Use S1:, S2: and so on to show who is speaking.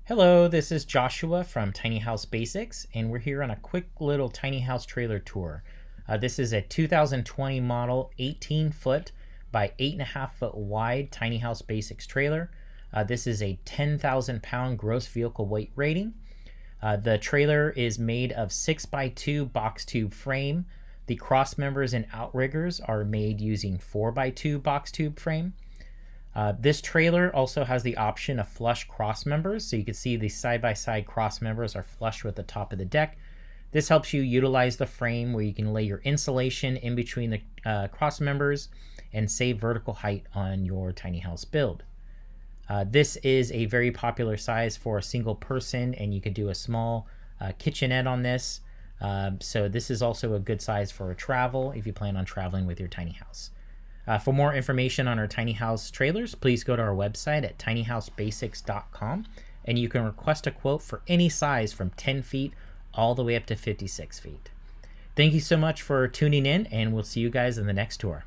S1: Hello, this is Joshua from Tiny House Basics, and we're here on a quick little tiny house trailer tour. This is a 2020 model 18-foot by 8.5-foot wide Tiny House Basics trailer. This is a 10,000 pound gross vehicle weight rating. The trailer is made of 6x2 box tube frame. The cross members and outriggers are made using 4x2 box tube frame. This trailer also has the option of flush cross members, so you can see the side-by-side cross members are flush with the top of the deck. This helps you utilize the frame where you can lay your insulation in between the cross members and save vertical height on your tiny house build. This is a very popular size for a single person, and you could do a small kitchenette on this. So this is also a good size for a travel if you plan on traveling with your tiny house. For more information on our tiny house trailers, please go to our website at tinyhousebasics.com, and you can request a quote for any size from 10 feet all the way up to 56 feet. Thank you so much for tuning in, and we'll see you guys in the next tour.